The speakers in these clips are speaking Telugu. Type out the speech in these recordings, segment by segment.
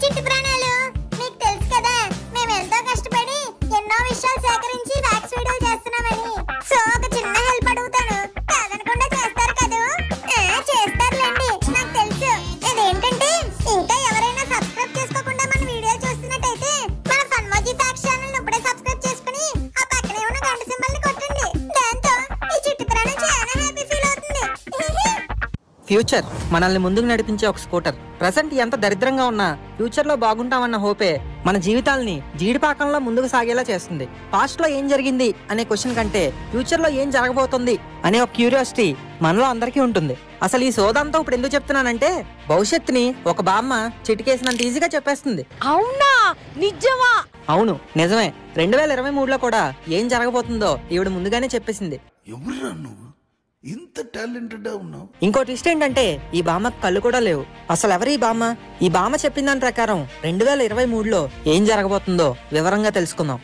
చిట్టి ప్రాణాలు, మీకు తెలుసు కదా మేము ఎంతో కష్టపడి ఎన్నో విషయాలు సేకరించి ఫ్యాక్స్ వీడియోలు చేస్తున్నామని. సో ఒక చిన్న హెల్ప్ అడుగుతాను, కాదనకుండా చేస్తారు కదా? చేస్తారులేండి, నాకు తెలుసు. ఇదేంటంటే ఇంకా ఎవరైనా సబ్స్క్రైబ్ చేసుకోకుండా మన వీడియోలు చూస్తున్నట్టయితే మన ఫన్మోజీ ఫ్యాక్స్ ఛానల్ ఇప్పుడే సబ్స్క్రైబ్ చేసుకుని ఆ పక్కనే ఉన్న గంట సింబల్ ని కొట్టండి. దాంతో ఈ చిట్టి ప్రాణం చాలా హ్యాపీ ఫీల్ అవుతుంది. ఫ్యూచర్ మనల్ని ముందుకు నడిపించే ఒక స్కూటర్. ప్రెసెంట్ ఎంత దరిద్రంగా ఉన్నా ఫ్యూచర్ లో బాగుంటామన్న హోపే మన జీవితాల్ని జీడిపాకంలో ముందుకు సాగేలా చేస్తుంది. పాస్ట్ లో ఏం జరిగింది అనే క్వశ్చన్ కంటే ఫ్యూచర్ లో ఏం జరగబోతుంది అనే ఒక క్యూరియాసిటీ మనలో అందరికీ ఉంటుంది. అసలు ఈ సోదంతా ఇప్పుడు ఎందుకు చెప్తున్నానంటే, భవిష్యత్తుని ఒక బామ్మ చిటికేసినంత ఈజీగా చెప్పేస్తుంది. అవునా? నిజమా? అవును, నిజమే. 2023లో కూడా ఏం జరగబోతుందో ఈవిడ ముందుగానే చెప్పేసింది. ఇంత టాలెంటెడ్ ఉన్నావు. ఇంకో ట్విస్ట్ ఏంటంటే ఈ బామ్మకు కళ్ళు కూడా లేవు. అసలు ఎవరు ఈ బామ్మ? ఈ బామ్మ చెప్పిన దాని ప్రకారం 2023లో ఏం జరగబోతుందో వివరంగా తెలుసుకుందాం.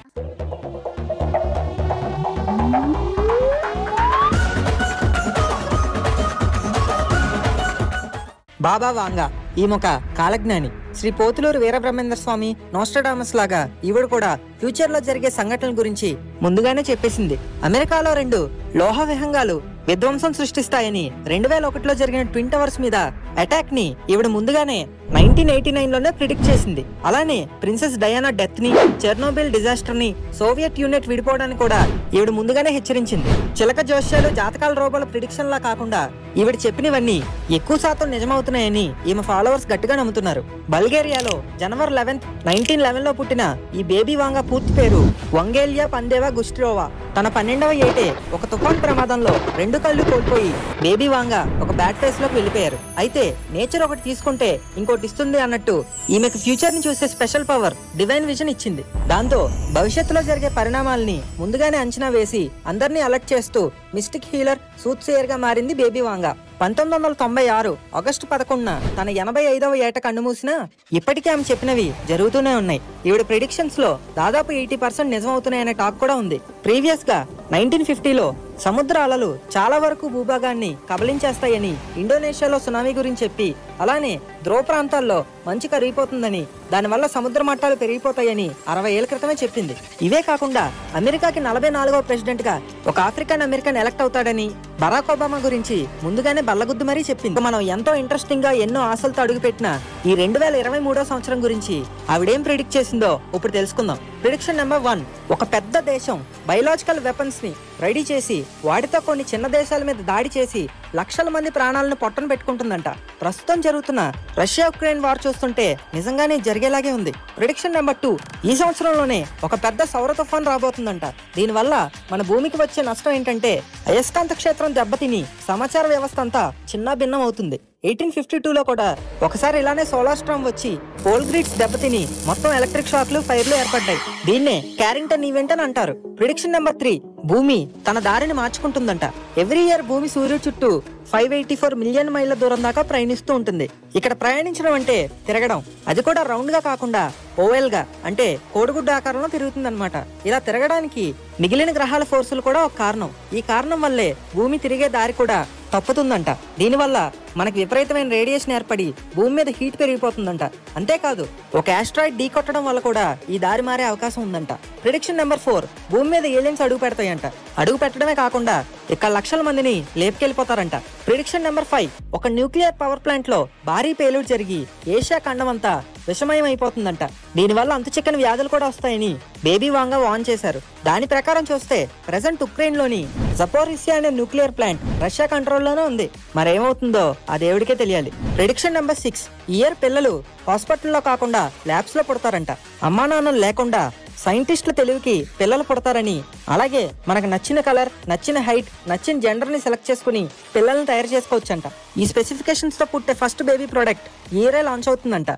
బాబా వాంగా ఈమె కాలజ్ఞాని. శ్రీ పోతులూరు వీరబ్రహ్మేంద్ర స్వామి, నోస్ట్రాడామస్ లాగా ఈవిడ కూడా ఫ్యూచర్ లో జరిగే సంఘటనల గురించి ముందుగానే చెప్పేసింది. అమెరికాలో 2 లోహ విహంగాలు విధ్వంసం సృష్టిస్తాయని 2001లో జరిగిన ట్విన్ టవర్స్ మీద అటాక్ ని ఈవిడ ముందుగానే 1989లోనే ప్రిడిక్ట్ చేసింది. అలానే ప్రిన్సెస్ డయానా డెత్ ని, చెర్నోబిల్ డిజాస్టర్ ని, సోవియట్ యూనిట్ విడిపోవడానికి కూడా ఈవిడ ముందుగానే హెచ్చరించింది. చిలక జోష్యాలు, జాతకాల రూపాల ప్రిడిక్షన్ లా కాకుండా ఈవిడ చెప్పినవన్నీ ఎక్కువ శాతం నిజమవుతున్నాయని ఈమె ఫాలోవర్స్ గట్టిగా నమ్ముతున్నారు. బల్గేరియాలో జనవరి 11, 1911లో పుట్టిన ఈ బేబీ వాంగా పూర్తి పేరు వంగేలియా పందేవా గుస్ట్రోవా. తన 12వ ఏటే ఒక తుఫాన్ ప్రమాదంలో 2 కళ్ళు కోల్పోయి బేబీ వాంగా ఒక బ్యాడ్ ఫేస్ లోకి వెళ్ళిపోయారు. అయితే నేచర్ ఒకటి తీసుకుంటే ఇంకోటి ఇస్తుంది అన్నట్టు ఈమెకు ఫ్యూచర్ ని చూసే స్పెషల్ పవర్ డివైన్ విజన్ ఇచ్చింది. దాంతో భవిష్యత్తులో జరిగే పరిణామాలని ముందుగానే అంచనా వేసి అందరినీ అలర్ట్ చేస్తూ మిస్టిక్ హీలర్, సూత్సేయర్ గా మారింది బేబీ వాంగా. 1996 ఆగస్టు 11న తన 85వ ఏట కన్నుమూసినా ఇప్పటికీ ఆమె చెప్పినవి జరుగుతూనే ఉన్నాయి. ఈవిడ ప్రిడిక్షన్స్ లో దాదాపు 80% నిజమవుతున్నాయనే టాక్ కూడా ఉంది. ప్రీవియస్ గా 1950లో సముద్ర అలలు చాలా వరకు భూభాగాన్ని కబలించేస్తాయని, ఇండోనేషియాలో సునామీ గురించి చెప్పి, అలానే ధ్రువ ప్రాంతాల్లో మంచు కరిగిపోతుందని, దానివల్ల సముద్ర మట్టాలు పెరిగిపోతాయని 60 ఏళ్ల క్రితమే చెప్పింది. ఇవే కాకుండా అమెరికాకి 44వ ప్రెసిడెంట్ గా ఒక ఆఫ్రికన్ అమెరికన్ ఎలక్ట్ అవుతాడని, బరాక్ ఒబామా గురించి ముందుగానే బల్లగుద్దు మరీ చెప్పింది. మనం ఎంతో ఇంట్రెస్టింగ్ గా ఎన్నో ఆశలతో అడుగుపెట్టిన ఈ 2023వ సంవత్సరం గురించి ఆవిడేం ప్రిడిక్ట్ చేసిందో ఇప్పుడు తెలుసుకుందాం. ప్రిడిక్షన్ నెంబర్ 1, ఒక పెద్ద దేశం బయలాజికల్ వెపన్స్ ని రెడీ చేసి వాటితో కొన్ని చిన్న దేశాల మీద దాడి చేసి లక్షల మంది ప్రాణాలను పొట్టన పెట్టుకుంటుందంట. ప్రస్తుతం జరుగుతున్న రష్యా ఉక్రెయిన్ వార్ చూస్తుంటే నిజంగానే జరిగేలాగే ఉంది. ప్రిడిక్షన్ నెంబర్ 2, ఈ సంవత్సరంలోనే ఒక పెద్ద సౌర తుఫాన్ రాబోతుందంట. దీనివల్ల మన భూమికి వచ్చే నష్టం ఏంటంటే అయస్కాంత క్షేత్రం దెబ్బతిని సమాచార వ్యవస్థ అంతా చిన్న భిన్నం అవుతుంది. 1852లో కూడా ఒకసారి ఇలానే సోలార్ స్ట్రామ్ వచ్చి పోల్ గ్రిడ్స్ దెబ్బతిని మొత్తం ఎలక్ట్రిక్ షాక్లు, ఫైర్లు ఏర్పడ్డాయి. దీన్నే క్యారింగ్టన్ ఈవెంట్ అని అంటారు. ప్రిడిక్షన్ నెంబర్ 3, భూమి తన దారిని మార్చుకుంటుందంట. ఎవ్రీ ఇయర్ భూమి సూర్యుడు చుట్టూ 584 మిలియన్ మైళ్ళ దూరం దాకా ప్రయాణిస్తూ ఉంటుంది. ఇక్కడ ప్రయాణించడం అంటే తిరగడం, అది కూడా రౌండ్ గా కాకుండా ఓవెల్ గా, అంటే కోడిగుడ్డ ఆకారంలో తిరుగుతుందన్నమాట. ఇలా తిరగడానికి మిగిలిన గ్రహాల ఫోర్సులు కూడా ఒక కారణం. ఈ కారణం వల్లే భూమి తిరిగే దారి కూడా తప్పుతుందంట. దీనివల్ల మనకి విపరీతమైన రేడియేషన్ ఏర్పడి భూమి మీద హీట్ పెరిగిపోతుందంట. అంతేకాదు ఒక ఆస్ట్రాయిడ్ ఢీ కొట్టడం వల్ల కూడా ఈ దారి మారే అవకాశం ఉందంట. ప్రిడిక్షన్ నెంబర్ 4, భూమి మీద ఏలియన్స్ అడుగు పెడతాయంట. అడుగు పెట్టడమే కాకుండా ఇక్కడ లక్షల మందిని లేపుకెళ్ళిపోతారంట. ప్రిడిక్షన్ నెంబర్ 5, ఒక న్యూక్లియర్ పవర్ ప్లాంట్ లో భారీ పేలుడు జరిగి ఏషియా ఖండం అంతా విషమయం అయిపోతుందంట. దీనివల్ల అంతుచిక్కని వ్యాధులు కూడా వస్తాయని బేబీ వాంగా వార్న్ చేశారు. దాని ప్రకారం చూస్తే ప్రెసెంట్ ఉక్రెయిన్ లోని జపోరిసియా అనే న్యూక్లియర్ ప్లాంట్ రష్యా కంట్రోల్లోనే ఉంది. మరేమవుతుందో ఆ దేవుడికే తెలియాలి. ప్రిడిక్షన్ నెంబర్ 6, ఈ ఇయర్ పిల్లలు హాస్పిటల్లో కాకుండా ల్యాబ్స్ లో పుడతారంట. అమ్మా నాన్నలు లేకుండా సైంటిస్టుల తెలివికి పిల్లలు పుడతారని, అలాగే మనకు నచ్చిన కలర్, నచ్చిన హైట్, నచ్చిన జెండర్ ని సెలెక్ట్ చేసుకుని పిల్లల్ని తయారు చేసుకోవచ్చంట. ఈ స్పెసిఫికేషన్స్ తో పుట్టే ఫస్ట్ బేబీ ప్రోడక్ట్ ఈ ఇయరే లాంచ్ అవుతుందంట.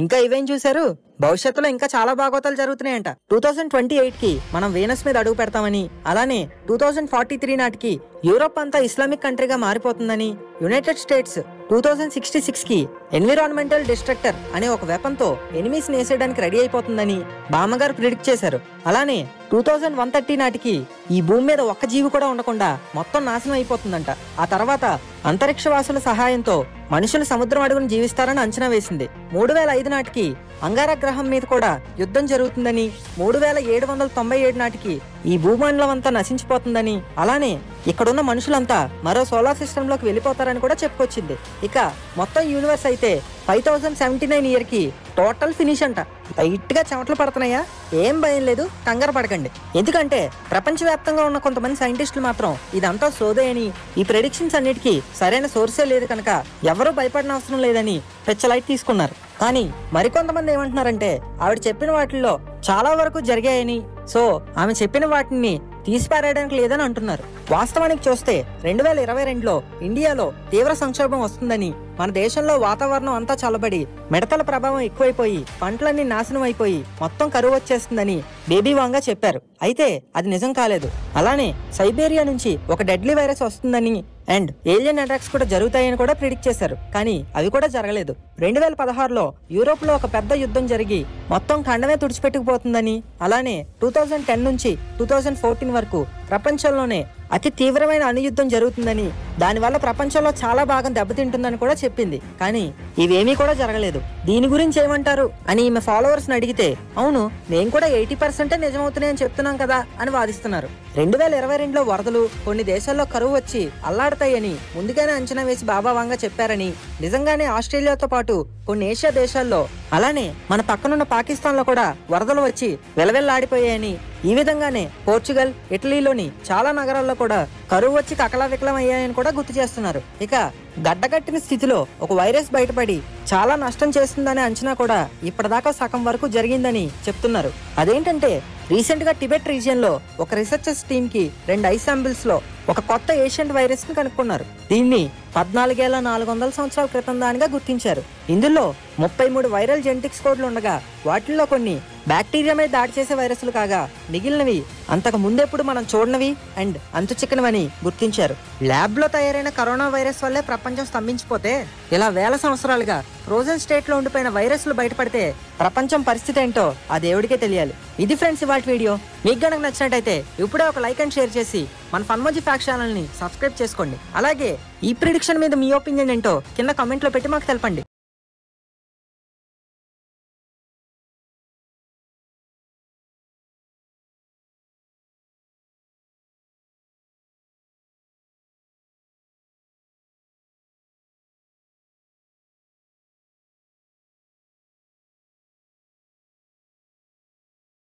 ఇంకా ఇవేం చూశారు? భవిష్యత్తులో ఇంకా చాలా భాగవతాలు జరుగుతున్నాయంట. 2028కి మనం వీనస్ మీద అడుగు పెడతామని, అలానే 2043 నాటికి యూరోప్ అంతా ఇస్లామిక్ కంట్రీగా మారిపోతుందని, యునైటెడ్ స్టేట్స్ 2066కి ఎన్విరాన్మెంటల్ డిస్ట్రక్టర్ అనే ఒక వెపన్ తో ఎనిమీస్ నేసేయడానికి రెడీ అయిపోతుందని బామ్మగారు ప్రిడిక్ట్ చేశారు. అలానే 2130 నాటికి ఈ భూమి మీద ఒక్క జీవి కూడా ఉండకుండా మొత్తం నాశనం అయిపోతుందంట. ఆ తర్వాత అంతరిక్షవాసుల సహాయంతో మనుషులు సముద్రం అడుగును జీవిస్తారని అంచనా వేసింది. 3005 నాటికి అంగారక గ్రహం మీద కూడా యుద్ధం జరుగుతుందని, 3797 నాటికి ఈ భూమండలం అంతా నశించిపోతుందని, అలానే ఇక్కడున్న మనుషులంతా మరో సోలార్ సిస్టమ్ లోకి వెళ్ళిపోతారని కూడా చెప్పుకొచ్చింది. ఇక మొత్తం యూనివర్స్ అయితే 5079 ఇయర్ కి టోటల్ ఫినిష్ అంట. లైట్ గా చెమటలు పడుతున్నాయా? ఏం భయం లేదు, కంగారు పడకండి. ఎందుకంటే ప్రపంచవ్యాప్తంగా ఉన్న కొంతమంది సైంటిస్టులు మాత్రం ఇదంతా సోదే అని, ఈ ప్రెడిక్షన్స్ అన్నిటికీ సరైన సోర్సే లేదు కనుక ఎవరూ భయపడిన అవసరం లేదని పెచ్చలైట్ తీసుకున్నారు. కానీ మరికొంతమంది ఏమంటున్నారంటే ఆవిడ చెప్పిన వాటిల్లో చాలా వరకు జరిగాయని, సో ఆమె చెప్పిన వాటిని తీసిపారేయడానికి లేదని అంటున్నారు. వాస్తవానికి చూస్తే 2022లో ఇండియాలో తీవ్ర సంక్షోభం వస్తుందని, మన దేశంలో వాతావరణం అంతా చల్లబడి మిడతల ప్రభావం ఎక్కువైపోయి పంటలన్నీ నాశనం అయిపోయి మొత్తం కరువు వచ్చేస్తుందని బేబీ వాంగా చెప్పారు. అయితే అది నిజం కాలేదు. అలానే సైబేరియా నుంచి ఒక డెడ్లీ వైరస్ వస్తుందని అండ్ ఏలియన్ అటాక్స్ కూడా జరుగుతాయని కూడా ప్రిడిక్ట్ చేశారు. కానీ అవి కూడా జరగలేదు. 2016లో యూరోప్ లో ఒక పెద్ద యుద్ధం జరిగి మొత్తం ఖండమే తుడిచిపెట్టుకుపోతుందని, అలానే 2010 నుంచి 2014 వరకు ప్రపంచంలోనే అతి తీవ్రమైన అణుయుద్ధం జరుగుతుందని, దానివల్ల ప్రపంచంలో చాలా భాగం దెబ్బతింటుందని కూడా చెప్పింది. కానీ ఇవేమీ కూడా జరగలేదు. దీని గురించి ఏమంటారు అని ఈమె ఫాలోవర్స్ ని అడిగితే, అవును నేను కూడా 80% నిజమవుతున్నాయని చెప్తున్నాం కదా అని వాదిస్తున్నారు. 2022లో వరదలు, కొన్ని దేశాల్లో కరువు వచ్చి అల్లాడతాయని ముందుగానే అంచనా వేసి బాబా వాంగా చెప్పారని, నిజంగానే ఆస్ట్రేలియాతో పాటు కొన్ని ఏషియా దేశాల్లో, అలానే మన పక్కనున్న పాకిస్తాన్ లో కూడా వరదలు వచ్చి వెలవెల్లాడిపోయాయని, ఈ విధంగానే పోర్చుగల్, ఇటలీలోని చాలా నగరాల్లో కూడా కరువు వచ్చి కకలావికలం అయ్యాయని కూడా గుర్తు చేస్తున్నారు. ఇక గడ్డకట్టిన స్థితిలో ఒక వైరస్ బయటపడి చాలా నష్టం చేస్తుందనే అంచనా కూడా ఇప్పటిదాకా సగం వరకు జరిగిందని చెప్తున్నారు. అదేంటంటే రీసెంట్ గా టిబెట్ రీజియన్ లో ఒక రీసెర్చర్స్ టీమ్ కి 2 ఐస్ శాంపిల్స్ లో ఒక కొత్త ఏషియంట్ వైరస్ ని కనుక్కున్నారు. దీన్ని 14,400 సంవత్సరాల క్రితం దానిగా గుర్తించారు. ఇందులో 33 వైరల్ జెనెటిక్స్ కోడ్లు ఉండగా వాటిల్లో కొన్ని బ్యాక్టీరియా మీద దాడి చేసే వైరస్లు కాగా మిగిలినవి అంతకు ముందెప్పుడు మనం చూడనివి అండ్ అంతు చిక్కనవని గుర్తించారు. ల్యాబ్ లో తయారైన కరోనా వైరస్ వల్లే ప్రపంచం స్తంభించిపోతే ఇలా వేల సంవత్సరాలుగా ఫ్రోజన్ స్టేట్ లో ఉండిపోయిన వైరస్లు బయటపడితే ప్రపంచం పరిస్థితి ఏంటో ఆ దేవుడికే తెలియాలి. ఇది ఫ్రెండ్స్ ఇవాళ వీడియో. మీకు గనక నచ్చినట్టయితే ఇప్పుడే ఒక లైక్ అండ్ షేర్ చేసి మన ఫన్మోజీ ఫ్యాక్ట్ ఛానల్ ని సబ్స్క్రైబ్ చేసుకోండి. అలాగే ఈ ప్రిడిక్షన్ మీద మీ ఒపీనియన్ ఏంటో కింద కామెంట్ లో పెట్టి మాకు తెలపండి.